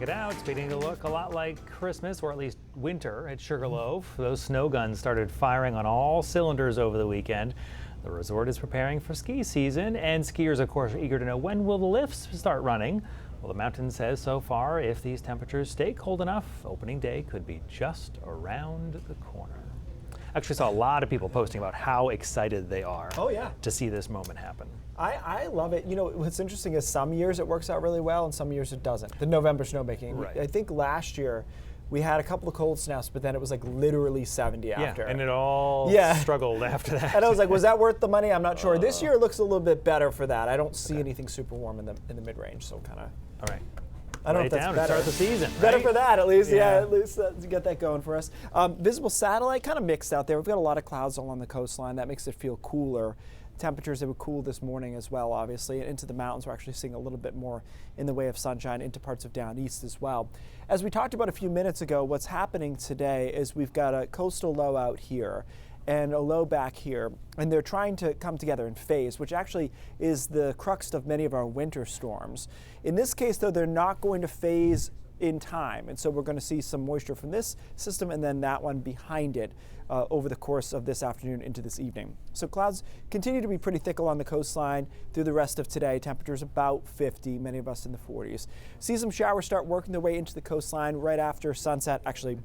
it out. It's beginning to look a lot like Christmas, or at least winter at Sugarloaf. Those snow guns started firing on all cylinders over the weekend. The resort is preparing for ski season, and skiers, of course, are eager to know when will the lifts start running. Well, the mountain says so far, if these temperatures stay cold enough, opening day could be just around the corner. Actually saw a lot of people posting about how excited they are to see this moment happen. I love it. You know, what's interesting is some years it works out really well and some years it doesn't. The November snowmaking. Right. I think last year we had a couple of cold snaps, but then it was like literally 70 after. And it all struggled after that. And I was like, was that worth the money? I'm not sure. This year looks a little bit better for that. I don't see anything super warm in the mid-range, so kind of. All right. I don't know if that's better. Start the season, right? Better for that, at least. Yeah, at least to get that going for us. Visible satellite, kind of mixed out there. We've got a lot of clouds along the coastline. That makes it feel cooler. Temperatures, they were cool this morning as well, obviously. And into the mountains, we're actually seeing a little bit more in the way of sunshine into parts of down east as well. As we talked about a few minutes ago, what's happening today is we've got a coastal low out here and a low back here, and they're trying to come together in phase, which actually is the crux of many of our winter storms. In this case, though, they're not going to phase in time, and so we're going to see some moisture from this system and then that one behind it over the course of this afternoon into this evening. So clouds continue to be pretty thick along the coastline through the rest of today. Temperatures about 50, many of us in the 40s. See some showers start working their way into the coastline right after sunset. Actually,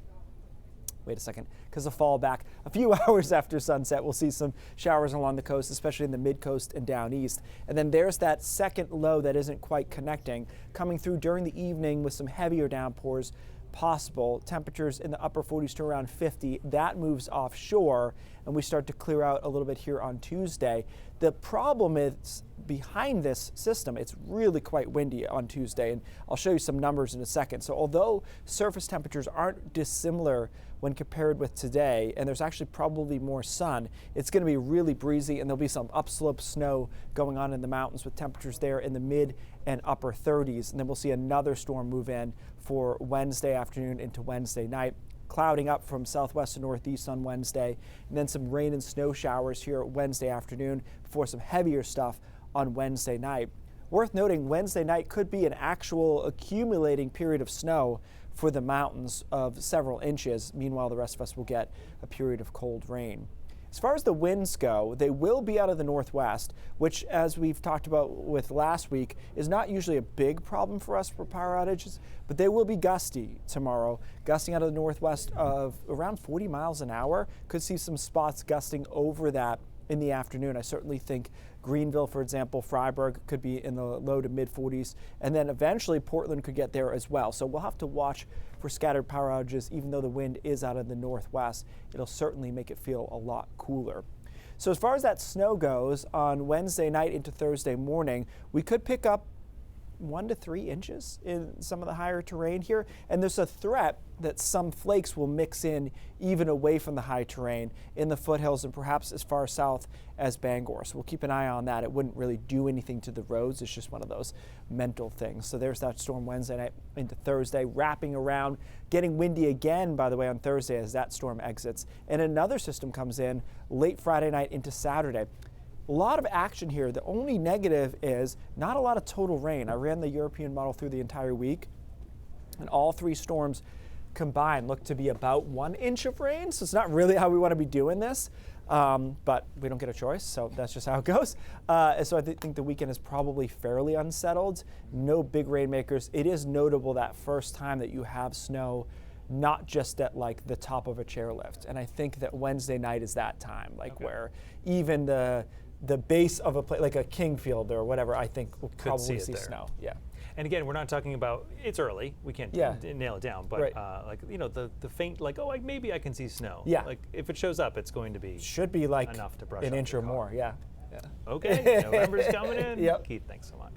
wait a second, because the fall back a few hours after sunset, we'll see some showers along the coast, especially in the mid-coast and down east. And then there's that second low that isn't quite connecting, coming through during the evening with some heavier downpours possible. Temperatures in the upper 40s to around 50. That moves offshore, and we start to clear out a little bit here on Tuesday. The problem is behind this system, it's really quite windy on Tuesday, and I'll show you some numbers in a second. So although surface temperatures aren't dissimilar when compared with today, and there's actually probably more sun, it's going to be really breezy, and there'll be some upslope snow going on in the mountains with temperatures there in the mid and upper 30s. And then we'll see another storm move in for Wednesday afternoon into Wednesday night. Clouding up from southwest to northeast on Wednesday, and then some rain and snow showers here Wednesday afternoon before some heavier stuff on Wednesday night. Worth noting, Wednesday night could be an actual accumulating period of snow for the mountains of several inches. Meanwhile, the rest of us will get a period of cold rain. As far as the winds go, they will be out of the northwest, which, as we've talked about with last week, is not usually a big problem for us for power outages, but they will be gusty tomorrow, gusting out of the northwest of around 40 miles an hour. Could see some spots gusting over that in the afternoon. I certainly think Greenville, for example, Freiburg could be in the low to mid 40s, and then eventually Portland could get there as well. So we'll have to watch for scattered power outages. Even though the wind is out of the northwest, it'll certainly make it feel a lot cooler. So as far as that snow goes, on Wednesday night into Thursday morning, we could pick up 1 to 3 inches in some of the higher terrain here, and there's a threat that some flakes will mix in even away from the high terrain in the foothills and perhaps as far south as Bangor. So we'll keep an eye on that. It wouldn't really do anything to the roads. It's just one of those mental things. So there's that storm Wednesday night into Thursday, wrapping around, getting windy again, by the way, on Thursday as that storm exits. And another system comes in late Friday night into Saturday. A lot of action here. The only negative is not a lot of total rain. I ran the European model through the entire week, and all three storms combined look to be about 1 inch of rain. So it's not really how we want to be doing this, but we don't get a choice, so that's just how it goes. So I think the weekend is probably fairly unsettled. No big rainmakers. It is notable that first time that you have snow, not just at like the top of a chairlift. And I think that Wednesday night is that time, where even the base of a place like a Kingfield or whatever, I think we'll probably see snow. Yeah. And again, we're not talking about, it's early, we can't nail it down, but the faint, maybe I can see snow. Yeah. Like if it shows up, it's going to be should be like enough to brush an off inch or more. Yeah. Okay, November's coming in. Yep. Keith, thanks so much.